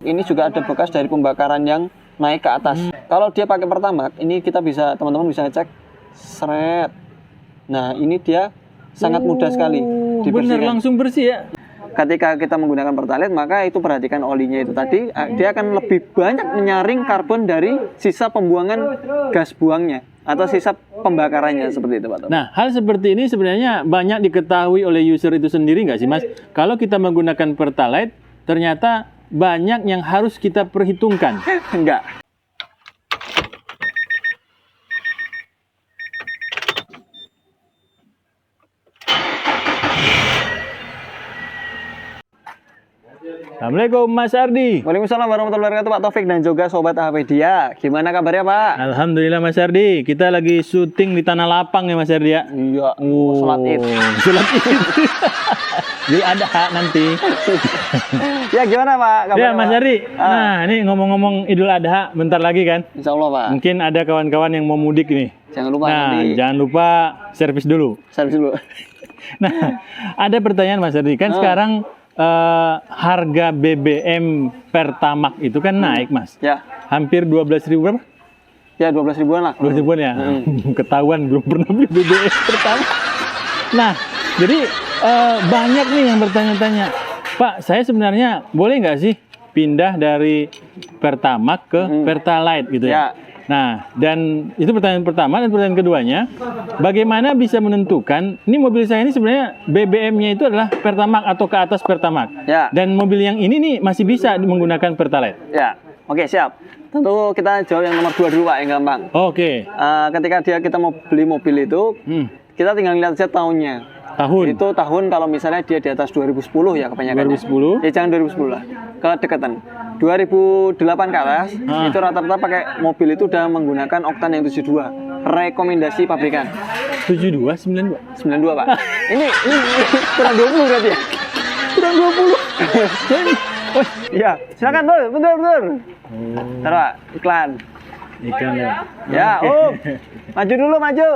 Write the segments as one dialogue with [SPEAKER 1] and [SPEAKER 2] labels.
[SPEAKER 1] Ini juga ada bekas dari pembakaran yang naik ke atas. Kalau dia pakai Pertamax, ini kita bisa, teman-teman bisa ngecek, seret. Nah, ini dia sangat mudah sekali dibersihkan.
[SPEAKER 2] Bener, langsung bersih ya.
[SPEAKER 1] Ketika kita menggunakan Pertalite, maka itu perhatikan olinya itu tadi, dia akan lebih banyak menyaring karbon dari sisa pembuangan gas buangnya atau sisa pembakarannya, seperti itu, Pak Tom.
[SPEAKER 2] Nah, hal seperti ini sebenarnya banyak diketahui oleh user itu sendiri nggak sih, Mas? Kalau kita menggunakan Pertalite, ternyata banyak yang harus kita perhitungkan.
[SPEAKER 1] Enggak.
[SPEAKER 2] Assalamualaikum Mas Ardi.
[SPEAKER 1] Waalaikumsalam warahmatullahi wabarakatuh, Pak Taufik dan juga Sobat Ahpedia. Gimana kabarnya, Pak?
[SPEAKER 2] Alhamdulillah Mas Ardi, kita lagi syuting di Tanah Lapang ya Mas Ardi ya.
[SPEAKER 1] Iya, sholat id.
[SPEAKER 2] Sholat id. Jadi ada hak nanti.
[SPEAKER 1] Ya gimana Pak?
[SPEAKER 2] Ya Mas Ardi, nah ini ngomong-ngomong Idul Adha bentar lagi kan.
[SPEAKER 1] Insya Allah Pak.
[SPEAKER 2] Mungkin ada kawan-kawan yang mau mudik nih.
[SPEAKER 1] Jangan lupa
[SPEAKER 2] Nah,
[SPEAKER 1] nanti.
[SPEAKER 2] jangan lupa servis dulu.
[SPEAKER 1] Servis dulu.
[SPEAKER 2] Nah, ada pertanyaan Mas Ardi, kan sekarang harga BBM Pertamax itu kan naik Mas.
[SPEAKER 1] Ya.
[SPEAKER 2] Hampir 12.000 berapa?
[SPEAKER 1] Ya 12 ribuan lah.
[SPEAKER 2] 12 ribuan ya? Ketahuan belum pernah beli BBM Pertamax. Nah, jadi banyak nih yang bertanya-tanya, Pak, saya sebenarnya boleh nggak sih pindah dari Pertamax ke Pertalite gitu ya?
[SPEAKER 1] Ya.
[SPEAKER 2] Nah, dan itu pertanyaan pertama, dan pertanyaan keduanya, bagaimana bisa menentukan, ini mobil saya ini sebenarnya BBM-nya itu adalah Pertamax atau ke atas Pertamax.
[SPEAKER 1] Ya.
[SPEAKER 2] Dan mobil yang ini nih masih bisa menggunakan Pertalite.
[SPEAKER 1] Ya. Oke, siap. Tentu kita jawab yang nomor 2 dulu Pak, yang gampang.
[SPEAKER 2] Oke.
[SPEAKER 1] Ketika kita mau beli mobil itu, kita tinggal lihat saja tahunnya.
[SPEAKER 2] Tahun.
[SPEAKER 1] Itu tahun kalau misalnya dia di atas 2010 ya kebanyakan.
[SPEAKER 2] 2010?
[SPEAKER 1] Ya jangan 2010 lah. Kedekatan. 2008 ke atas, itu rata-rata pakai mobil itu udah menggunakan oktan yang 72. Rekomendasi pabrikan.
[SPEAKER 2] 72, 92?
[SPEAKER 1] 92 Pak. ini kurang 20 berarti ya?
[SPEAKER 2] Kurang 20.
[SPEAKER 1] Oh, iya, silakan betul. Ntar Pak, iklan.
[SPEAKER 2] Iklan ya.
[SPEAKER 1] Ya, maju dulu, maju.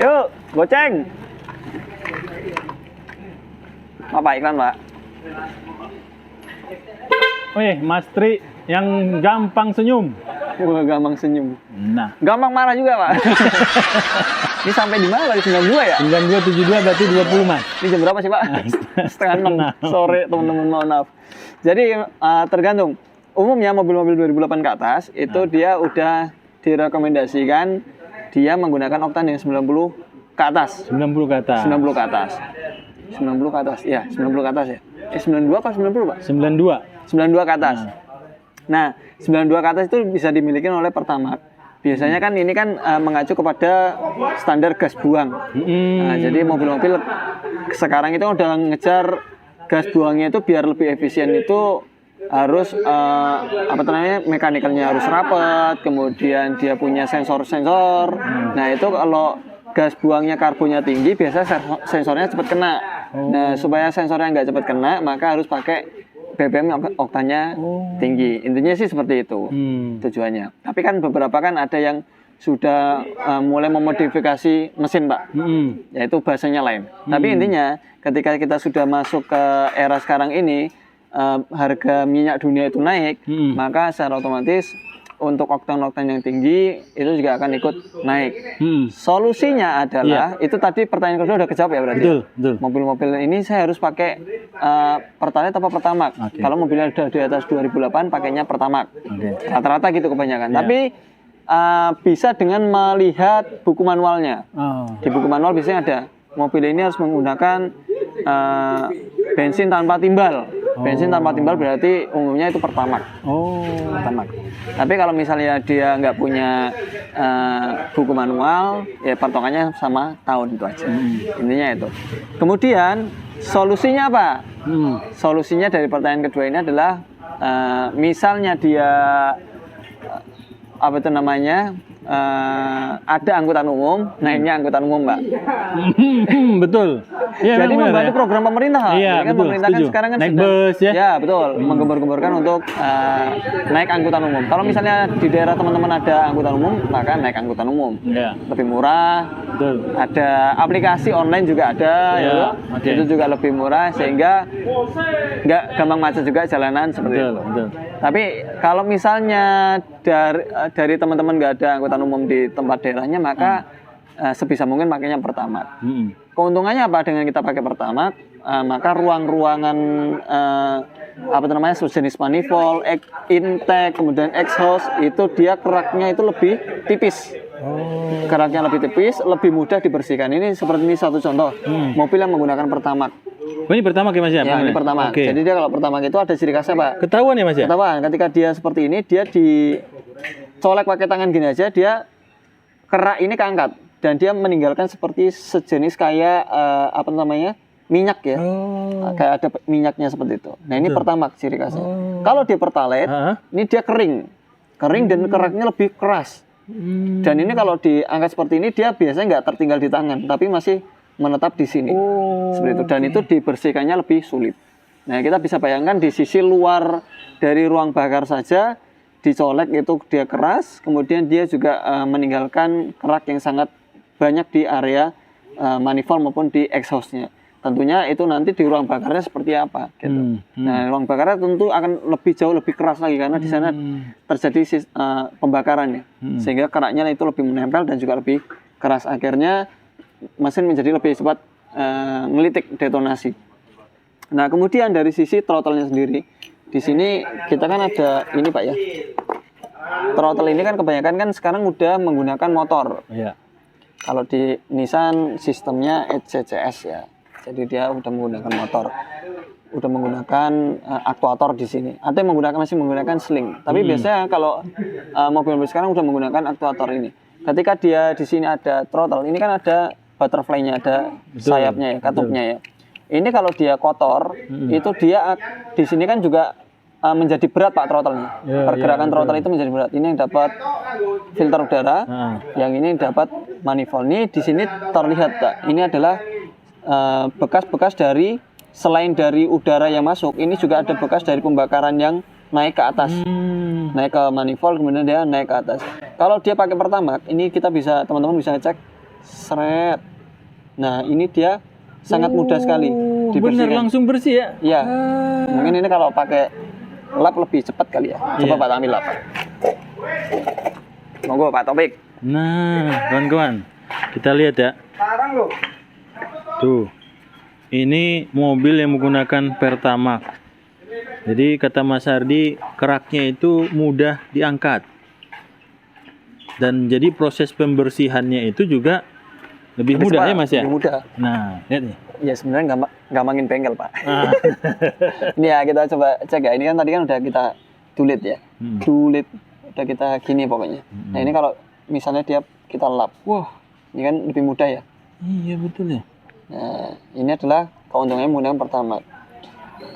[SPEAKER 1] Yuk, goceng. Apa iklan, Pak?
[SPEAKER 2] Wih, Mas Tri yang gampang senyum.
[SPEAKER 1] Gampang senyum.
[SPEAKER 2] Nah,
[SPEAKER 1] Gampang marah juga, Pak. Ini sampai di mana tadi? 92 ya?
[SPEAKER 2] 9272 berarti 20 Mas.
[SPEAKER 1] Ini jam berapa sih, Pak? Setengah 6 sore, teman-teman, mohon maaf. Jadi tergantung. Umumnya mobil-mobil 2008 ke atas itu dia udah direkomendasikan dia menggunakan oktan yang 90 ke atas.
[SPEAKER 2] 90 ke atas.
[SPEAKER 1] 90 ke atas. 90 ke atas. Ya, 90 ke atas ya. 92 apa 90, Pak?
[SPEAKER 2] 92.
[SPEAKER 1] 92 ke atas. Nah, 92 ke atas itu bisa dimiliki oleh Pertamax. Biasanya kan ini kan mengacu kepada standar gas buang. Nah, jadi mobil-mobil sekarang itu udah ngejar gas buangnya itu biar lebih efisien itu harus mekanikalnya harus rapat, kemudian dia punya sensor-sensor. Nah, itu kalau gas buangnya karbonnya tinggi, biasanya sensornya cepat kena. Nah, supaya sensornya nggak cepat kena, maka harus pakai BBM yang oktannya tinggi. Intinya sih seperti itu tujuannya. Tapi kan beberapa kan ada yang sudah mulai memodifikasi mesin, Pak. Yaitu bahasanya lain. Tapi intinya ketika kita sudah masuk ke era sekarang ini, harga minyak dunia itu naik, maka secara otomatis untuk oktan-oktan yang tinggi itu juga akan ikut naik. Solusinya adalah itu tadi pertanyaan kedua udah kejawab ya berarti.
[SPEAKER 2] Betul.
[SPEAKER 1] Mobil-mobil ini saya harus pakai Pertalite atau Pertamax. Kalau mobilnya udah di atas 2008 pakainya Pertamax. Rata-rata gitu kebanyakan. Tapi bisa dengan melihat buku manualnya. Di buku manual biasanya ada mobil ini harus menggunakan bensin tanpa timbal. Bensin tanpa timbal berarti umumnya itu Pertamax. Pertamax. Tapi kalau misalnya dia nggak punya buku manual, ya patokannya sama tahun itu aja. Intinya itu. Kemudian solusinya apa? Solusinya dari pertanyaan kedua ini adalah misalnya dia ada angkutan umum, naiknya angkutan umum, Mbak.
[SPEAKER 2] Betul. Ya,
[SPEAKER 1] Jadi membantu program pemerintah.
[SPEAKER 2] Iya,
[SPEAKER 1] Jadi kan
[SPEAKER 2] betul,
[SPEAKER 1] pemerintah kan
[SPEAKER 2] setuju.
[SPEAKER 1] sekarang kan
[SPEAKER 2] Naik
[SPEAKER 1] sedang-
[SPEAKER 2] bus ya.
[SPEAKER 1] Ya, betul. Menggembur-gemburkan untuk naik angkutan umum. Kalau misalnya di daerah teman-teman ada angkutan umum, maka naik angkutan umum.
[SPEAKER 2] Ya,
[SPEAKER 1] Lebih murah.
[SPEAKER 2] betul.
[SPEAKER 1] Ada aplikasi online juga ada,
[SPEAKER 2] Ya,
[SPEAKER 1] ya,
[SPEAKER 2] oke.
[SPEAKER 1] itu juga lebih murah sehingga nggak gampang macet juga jalanan seperti
[SPEAKER 2] Betul,
[SPEAKER 1] itu.
[SPEAKER 2] betul.
[SPEAKER 1] Tapi kalau misalnya dari teman-teman nggak ada angkutan umum di tempat daerahnya, maka sebisa mungkin pakainya Pertamax. Keuntungannya apa dengan kita pakai Pertamax? Maka ruang-ruangan apa itu namanya sejenis manifold, intake, kemudian exhaust itu dia keraknya itu lebih tipis. Keraknya lebih tipis, lebih mudah dibersihkan. Ini seperti ini satu contoh mobil yang menggunakan Pertamax.
[SPEAKER 2] Oh, ini pertama ya, Mas ya?
[SPEAKER 1] Ya, ini Pertamax.
[SPEAKER 2] Oke.
[SPEAKER 1] Jadi dia kalau Pertamax itu ada ciri khasnya, Pak.
[SPEAKER 2] Ketahuan ya, Mas ya?
[SPEAKER 1] Ketahuan ketika dia seperti ini, dia dicolek pakai tangan gini aja, dia kerak ini keangkat dan dia meninggalkan seperti sejenis kayak apa namanya minyak ya. Kayak ada minyaknya seperti itu. Nah, ini Pertamax ciri khasnya. Kalau di Pertalite, ini dia kering dan keraknya lebih keras. Dan ini kalau diangkat seperti ini, dia biasanya nggak tertinggal di tangan, tapi masih menetap di sini. Seperti itu. Dan itu dibersihkannya lebih sulit. Nah, kita bisa bayangkan di sisi luar dari ruang bakar saja dicolek itu dia keras, kemudian dia juga meninggalkan kerak yang sangat banyak di area manifold maupun di exhaustnya. Tentunya itu nanti di ruang bakarnya seperti apa gitu. Nah, ruang bakarnya tentu akan jauh lebih keras lagi karena di sana terjadi pembakaran ya. Sehingga keraknya itu lebih menempel dan juga lebih keras. Akhirnya mesin menjadi lebih cepat ngelitik detonasi. Nah, kemudian dari sisi throttle-nya sendiri, di sini kita kan ada ini, Pak ya. Throttle ini kan kebanyakan kan sekarang udah menggunakan motor.
[SPEAKER 2] Iya.
[SPEAKER 1] Kalau di Nissan sistemnya ECCS ya. Jadi dia udah menggunakan motor. Udah menggunakan aktuator di sini. Ada yang masih menggunakan sling. Tapi biasanya kalau mobil-mobil sekarang udah menggunakan aktuator ini. Ketika dia di sini ada throttle, ini kan ada butterfly-nya, ada sayapnya ya, katupnya ya. Ini kalau dia kotor, itu dia di sini kan juga menjadi berat, Pak, throttle-nya. Pergerakan throttle itu menjadi berat. Ini yang dapat filter udara, yang ini dapat manifold. Ini di sini terlihat, Pak. Ini adalah bekas-bekas dari selain dari udara yang masuk, ini juga ada bekas dari pembakaran yang naik ke atas, naik ke manifold, kemudian dia naik ke atas. Kalau dia pakai Pertamax, ini kita bisa, teman-teman bisa cek, seret. Nah, ini dia sangat mudah sekali dibersihkan.
[SPEAKER 2] Bener, langsung bersih ya?
[SPEAKER 1] Iya. Mungkin ini kalau pakai lap lebih cepat kali ya. Coba Pak ambil lap. Monggo Pak Topik.
[SPEAKER 2] Nah, kawan-kawan, kita lihat ya. Tuh, ini mobil yang menggunakan Pertamax. Jadi kata Mas Ardi, keraknya itu mudah diangkat. Dan jadi proses pembersihannya itu juga lebih mudah ya, Mas ya?
[SPEAKER 1] Lebih mudah.
[SPEAKER 2] Nah, lihat nih.
[SPEAKER 1] Ya sebenarnya gampangin bengkel, Pak. Ini ya kita coba cek ya. Ini kan tadi kan udah kita tulit ya. Tulit udah kita gini pokoknya. Nah, ini kalau misalnya kita lap. Wah, ini kan lebih mudah ya.
[SPEAKER 2] Iya, betul ya.
[SPEAKER 1] Nah, ini adalah keuntungannya menggunakan Pertamax.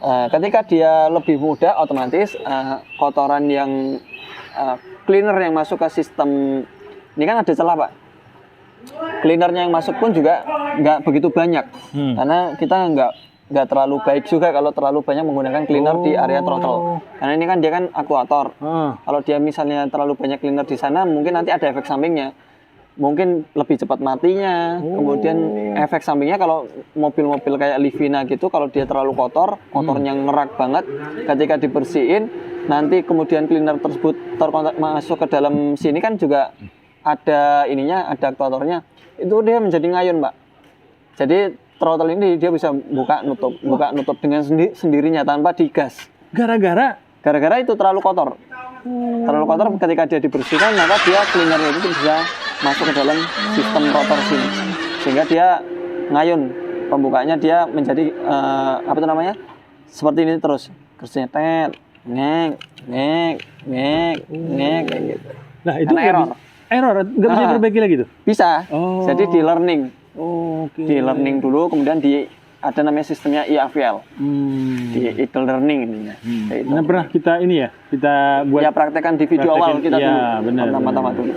[SPEAKER 1] Ketika dia lebih mudah, otomatis kotoran yang cleaner yang masuk ke sistem ini kan ada celah, Pak. Cleanernya yang masuk pun juga nggak begitu banyak, karena kita nggak terlalu baik juga kalau terlalu banyak menggunakan cleaner di area throttle. Karena ini kan dia kan aktuator. Kalau dia misalnya terlalu banyak cleaner di sana, mungkin nanti ada efek sampingnya. Mungkin lebih cepat matinya. Kemudian efek sampingnya kalau mobil-mobil kayak Livina gitu, kalau dia terlalu kotornya ngerak banget, ketika dibersihin, nanti kemudian cleaner tersebut masuk ke dalam sini kan juga ada ininya, ada aktuatornya. Itu dia menjadi ngayun, Pak. Jadi throttle ini dia bisa buka nutup dengan sendirinya tanpa digas. Gara-gara itu terlalu kotor. Terlalu kotor, ketika dia dibersihkan, maka dia cleanernya itu bisa masuk ke dalam sistem rotor sini, sehingga dia ngayun, pembukanya dia menjadi apa itu namanya, seperti ini terus, kerjanya ngek kayak gitu.
[SPEAKER 2] Nah, itu
[SPEAKER 1] error
[SPEAKER 2] nggak bisa diperbaiki lagi tuh?
[SPEAKER 1] Bisa. Jadi di learning, di learning dulu, kemudian ada namanya sistemnya IAVL, di idle learning ininya.
[SPEAKER 2] Nah, pernah kita buat
[SPEAKER 1] ya praktekkan di video awal kita
[SPEAKER 2] dulu,
[SPEAKER 1] pertama-tama dulu.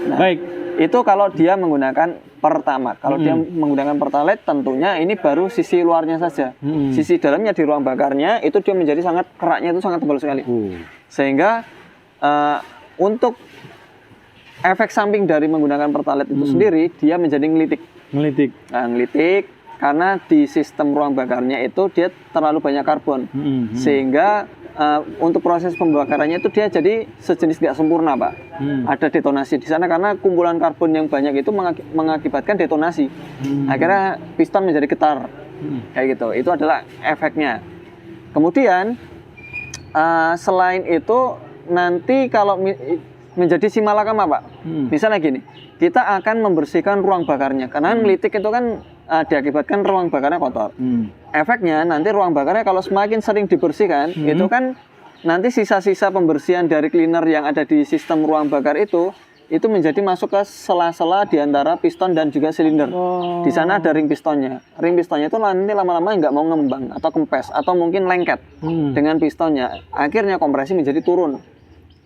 [SPEAKER 1] Nah,
[SPEAKER 2] Baik.
[SPEAKER 1] itu kalau dia menggunakan Pertamax. Kalau dia menggunakan Pertalite, tentunya ini baru sisi luarnya saja. Sisi dalamnya di ruang bakarnya itu dia menjadi sangat keraknya itu sangat tebal sekali. Sehingga untuk efek samping dari menggunakan Pertalite itu sendiri, dia menjadi ngelitik. Nah, ngelitik karena di sistem ruang bakarnya itu dia terlalu banyak karbon, sehingga untuk proses pembakarannya itu dia jadi sejenis nggak sempurna, Pak. Ada detonasi di sana karena kumpulan karbon yang banyak itu mengakibatkan detonasi. Akhirnya piston menjadi getar, kayak gitu. Itu adalah efeknya. Kemudian selain itu nanti kalau menjadi simalakama, Pak. Misalnya gini, kita akan membersihkan ruang bakarnya karena ngelitik itu kan diakibatkan ruang bakarnya kotor. Efeknya nanti ruang bakarnya kalau semakin sering dibersihkan, itu kan nanti sisa-sisa pembersihan dari cleaner yang ada di sistem ruang bakar itu menjadi masuk ke sela-sela di antara piston dan juga silinder. Di sana ada ring pistonnya. Ring pistonnya itu nanti lama-lama nggak mau ngembang atau kempes atau mungkin lengket dengan pistonnya. Akhirnya kompresi menjadi turun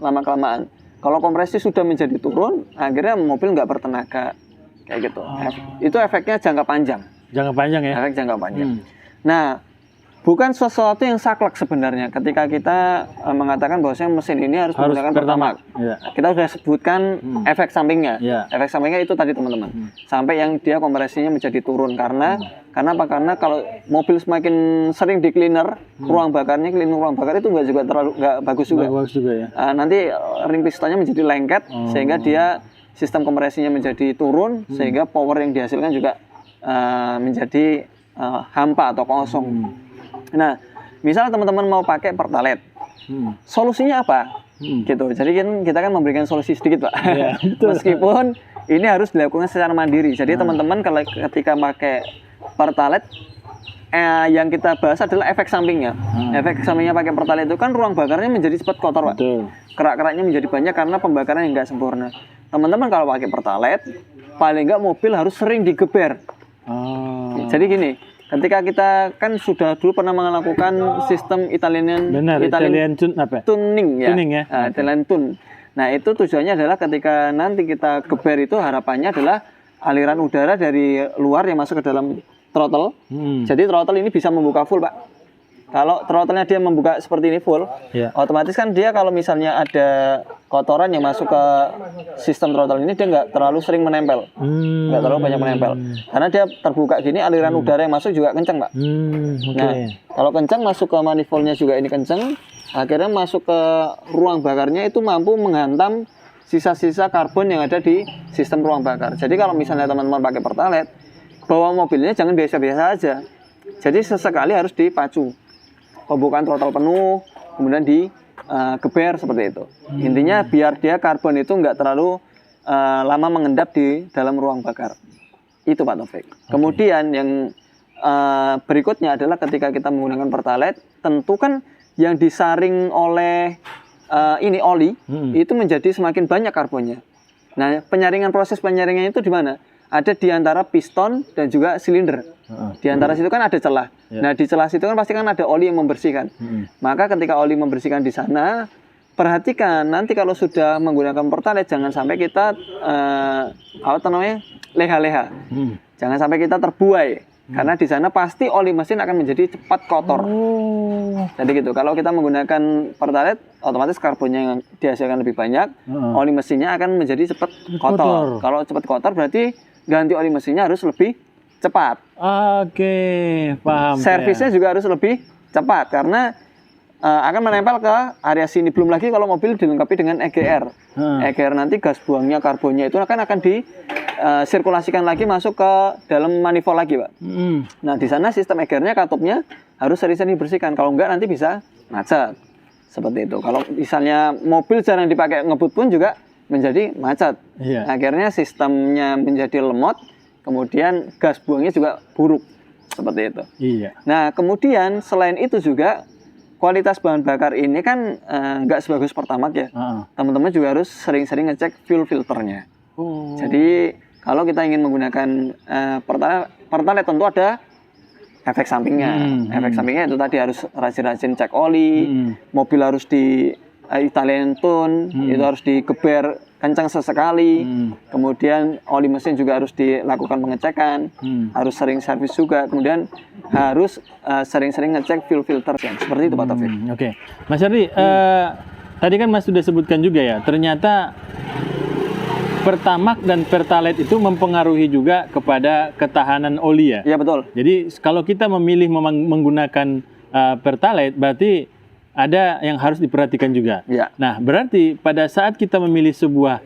[SPEAKER 1] lama-kelamaan. Kalau kompresi sudah menjadi turun, akhirnya mobil nggak bertenaga. Kayak gitu. Itu efeknya jangka panjang.
[SPEAKER 2] Jangka panjang ya?
[SPEAKER 1] Efek jangka panjang. Nah, bukan sesuatu yang saklek sebenarnya ketika kita mengatakan bahwasanya mesin ini harus menggunakan Pertamax. Kita sudah sebutkan efek sampingnya. Efek sampingnya itu tadi teman-teman. Sampai yang dia kompresinya menjadi turun karena apa? Karena kalau mobil semakin sering di cleaner ruang bakarnya, cleaner ruang bakar itu nggak bagus juga. Nanti ring pistonnya menjadi lengket sehingga dia sistem kompresinya menjadi turun sehingga power yang dihasilkan juga menjadi hampa atau kosong. Nah, misalnya teman-teman mau pakai Pertalite, solusinya apa? Gitu. Jadi kita kan memberikan solusi sedikit, Pak. Meskipun ini harus dilakukan secara mandiri. Jadi teman-teman kalau ketika pakai Pertalite, yang kita bahas adalah efek sampingnya. Efek sampingnya pakai Pertalite itu kan ruang bakarnya menjadi cepat kotor, Pak. Kerak-keraknya menjadi banyak karena pembakaran yang nggak sempurna. Teman-teman kalau pakai Pertalite, paling nggak mobil harus sering digeber. Jadi gini, ketika kita kan sudah dulu pernah melakukan sistem Italian tuning ya. Italian tune. Nah, itu tujuannya adalah ketika nanti kita geber itu harapannya adalah aliran udara dari luar yang masuk ke dalam throttle. Jadi throttle ini bisa membuka full, Pak. Kalau throttle-nya dia membuka seperti ini full, otomatis kan dia kalau misalnya ada kotoran yang masuk ke sistem throttle ini, dia nggak terlalu sering menempel, nggak terlalu banyak menempel. Karena dia terbuka gini, aliran udara yang masuk juga kencang, Pak. Nah, kalau kencang masuk ke manifoldnya juga ini kencang, akhirnya masuk ke ruang bakarnya itu mampu menghantam sisa-sisa karbon yang ada di sistem ruang bakar. Jadi kalau misalnya teman-teman pakai Pertalite, bawa mobilnya jangan biasa-biasa aja. Jadi sesekali harus dipacu. Pembukaan throttle penuh, kemudian digeber seperti itu. Intinya biar dia karbon itu nggak terlalu lama mengendap di dalam ruang bakar. Itu Pak Taufik. Kemudian yang berikutnya adalah ketika kita menggunakan Pertalite, tentu kan yang disaring oleh ini oli itu menjadi semakin banyak karbonnya. Nah, proses penyaringannya itu di mana? Ada di antara piston dan juga silinder. Di antara situ kan ada celah. Nah, di celah situ kan pasti kan ada oli yang membersihkan. Maka ketika oli membersihkan di sana, perhatikan nanti kalau sudah menggunakan Pertalite jangan sampai kita leha-leha. Jangan sampai kita terbuai. Karena di sana pasti oli mesin akan menjadi cepat kotor. Jadi gitu. Kalau kita menggunakan Pertalite, otomatis karbonnya yang dihasilkan lebih banyak, oli mesinnya akan menjadi cepat kotor. Kalau cepat kotor berarti ganti oli mesinnya harus lebih cepat. Paham. Servisnya juga harus lebih cepat karena akan menempel ke area sini. Belum lagi kalau mobil dilengkapi dengan EGR. EGR nanti gas buangnya karbonnya itu akan sirkulasikan lagi masuk ke dalam manifold lagi, Pak. Nah, di sana sistem EGR-nya katupnya harus sering-sering dibersihkan. Kalau enggak nanti bisa macet. Seperti itu. Kalau misalnya mobil jarang dipakai ngebut pun juga menjadi macet. Akhirnya sistemnya menjadi lemot, kemudian gas buangnya juga buruk. Seperti itu. Nah, kemudian selain itu juga kualitas bahan bakar ini kan nggak sebagus Pertamax ya. Teman-teman juga harus sering-sering ngecek fuel filternya. Jadi kalau kita ingin menggunakan Pertalite tentu ada efek sampingnya. Efek sampingnya itu tadi harus rajin-rajin cek oli, mobil harus Italian tune itu harus digeber kencang sesekali. Kemudian oli mesin juga harus dilakukan pengecekan, harus sering servis juga. Kemudian harus sering-sering ngecek fuel filter. Seperti itu Pak Taufik.
[SPEAKER 2] Oke. Mas Ardi, tadi kan Mas sudah sebutkan juga ya, ternyata Pertamax dan Pertalite itu mempengaruhi juga kepada ketahanan oli ya?
[SPEAKER 1] Iya betul.
[SPEAKER 2] Jadi kalau kita memilih menggunakan Pertalite, berarti ada yang harus diperhatikan juga.
[SPEAKER 1] Ya.
[SPEAKER 2] Nah, berarti pada saat kita memilih sebuah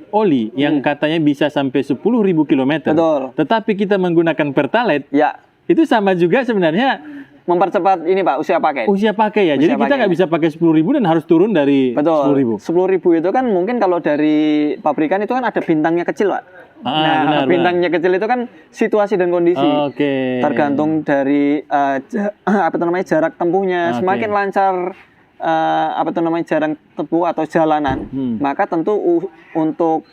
[SPEAKER 2] oli yang katanya bisa sampai 10.000 km,
[SPEAKER 1] Betul.
[SPEAKER 2] tetapi kita menggunakan Pertalite,
[SPEAKER 1] Ya,
[SPEAKER 2] itu sama juga sebenarnya
[SPEAKER 1] mempercepat ini Pak, usia pakai.
[SPEAKER 2] usia pakai ya. Jadi kita nggak bisa pakai 10.000 dan harus turun dari 10.000.
[SPEAKER 1] Betul. 10.000 itu kan mungkin kalau dari pabrikan itu kan ada bintangnya kecil Pak.
[SPEAKER 2] Benar,
[SPEAKER 1] bintangnya kecil itu kan situasi dan kondisi.
[SPEAKER 2] Oke.
[SPEAKER 1] Tergantung dari jarak tempuhnya. Semakin lancar jarak tempuh atau jalanan, maka tentu untuk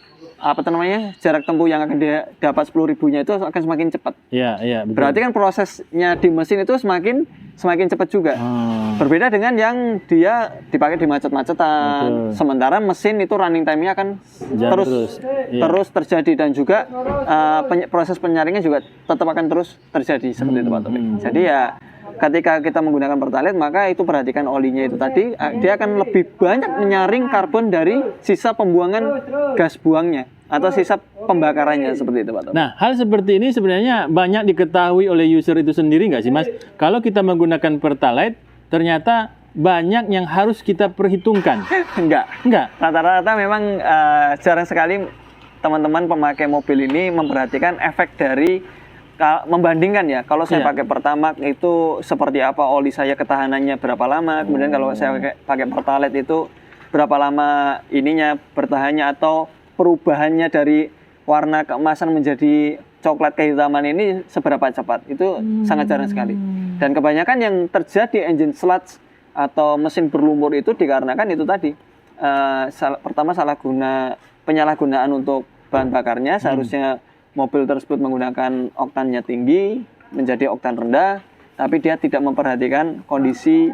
[SPEAKER 1] jarak tempuh yang akan dia dapat 10.000-nya itu akan semakin cepat.
[SPEAKER 2] Iya, betul.
[SPEAKER 1] Berarti kan prosesnya di mesin itu semakin cepat juga. Berbeda dengan yang dia dipakai di macet-macetan. Sementara mesin itu running time-nya akan terus terjadi, dan juga proses penyaringan juga tetap akan terus terjadi seperti itu Pak Taufik. Jadi ya ketika kita menggunakan Pertalite, maka itu perhatikan olinya itu tadi, dia akan lebih banyak menyaring karbon dari sisa pembuangan gas buangnya atau sisa pembakarannya seperti itu Pak Taufik.
[SPEAKER 2] Nah, hal seperti ini sebenarnya banyak diketahui oleh user itu sendiri nggak sih Mas? Kalau kita menggunakan Pertalite, ternyata banyak yang harus kita perhitungkan.
[SPEAKER 1] Enggak. Rata-rata memang jarang sekali teman-teman pemakai mobil ini memperhatikan efek dari membandingkan ya, kalau saya pakai Pertamax itu seperti apa oli saya, ketahanannya berapa lama, kemudian kalau saya pakai Pertalite itu berapa lama ininya bertahannya, atau perubahannya dari warna keemasan menjadi coklat kehitaman ini seberapa cepat. Itu sangat jarang sekali. Dan kebanyakan yang terjadi engine sludge atau mesin berlumpur itu dikarenakan itu tadi. Pertama penyalahgunaan untuk bahan bakarnya. Seharusnya mobil tersebut menggunakan oktannya tinggi menjadi oktan rendah, tapi dia tidak memperhatikan kondisi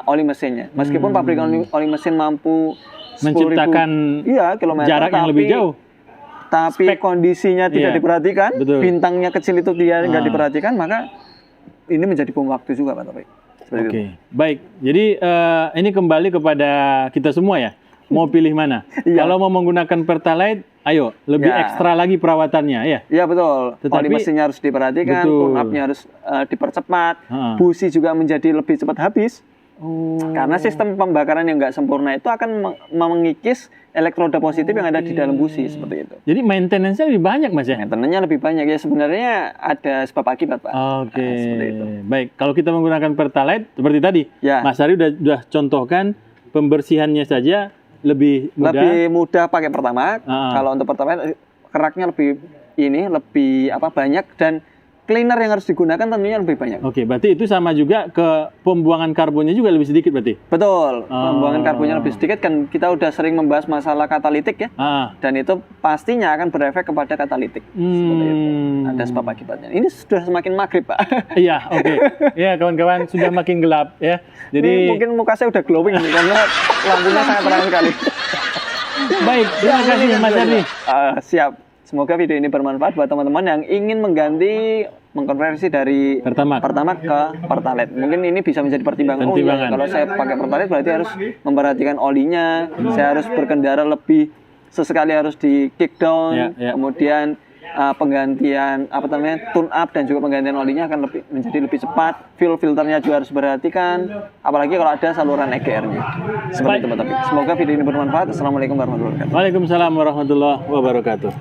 [SPEAKER 1] oli mesinnya. Meskipun pabrikan oli mesin mampu
[SPEAKER 2] menciptakan
[SPEAKER 1] kilometer,
[SPEAKER 2] jarak yang lebih jauh,
[SPEAKER 1] tapi kondisinya tidak diperhatikan, bintangnya kecil itu dia nggak diperhatikan, maka ini menjadi bom waktu juga Pak Taufik.
[SPEAKER 2] Oke, baik. Jadi ini kembali kepada kita semua ya. Mau pilih mana? Kalau mau menggunakan Pertalite, ayo lebih ekstra lagi perawatannya ya. Iya
[SPEAKER 1] betul. Oli mesinnya harus diperhatikan, tune-up-nya harus dipercepat, busi juga menjadi lebih cepat habis. Karena sistem pembakaran yang nggak sempurna itu akan mengikis elektroda positif yang ada di dalam busi seperti itu.
[SPEAKER 2] Jadi maintenance-nya lebih banyak Mas ya?
[SPEAKER 1] Maintenance-nya lebih banyak ya, sebenarnya ada sebab akibat Pak.
[SPEAKER 2] Oke.
[SPEAKER 1] Seperti itu.
[SPEAKER 2] Baik, kalau kita menggunakan Pertalite seperti tadi, Mas Ari udah contohkan pembersihannya saja lebih
[SPEAKER 1] mudah pakai Pertamax. Kalau untuk Pertamax keraknya lebih banyak, dan cleaner yang harus digunakan tentunya lebih banyak.
[SPEAKER 2] Oke, berarti itu sama juga ke pembuangan karbonnya juga lebih sedikit berarti?
[SPEAKER 1] Betul, pembuangan karbonnya lebih sedikit, kan kita udah sering membahas masalah katalitik ya. Dan itu pastinya akan berefek kepada katalitik. Seperti itu. Ada sebab akibatnya. Ini sudah semakin maghrib Pak.
[SPEAKER 2] Iya, oke. Iya kawan-kawan, sudah makin gelap ya. Jadi
[SPEAKER 1] mungkin muka saya udah glowing nih, karena lampunya sangat terang sekali.
[SPEAKER 2] Baik, terima kasih Mas Ardi.
[SPEAKER 1] Siap. Semoga video ini bermanfaat buat teman-teman yang ingin mengkonversi dari Pertamax ke Pertalite. Mungkin ini bisa menjadi pertimbangan. Kalau saya pakai Pertalite berarti harus memperhatikan olinya, saya harus berkendara lebih sesekali harus di kick down, kemudian penggantian tune up dan juga penggantian olinya akan menjadi lebih cepat. Fuel filternya juga harus diperhatikan, apalagi kalau ada saluran EGR-nya. Seperti itu Pak Taufik. Semoga video ini bermanfaat. Assalamualaikum warahmatullahi wabarakatuh.
[SPEAKER 2] Waalaikumsalam warahmatullahi wabarakatuh.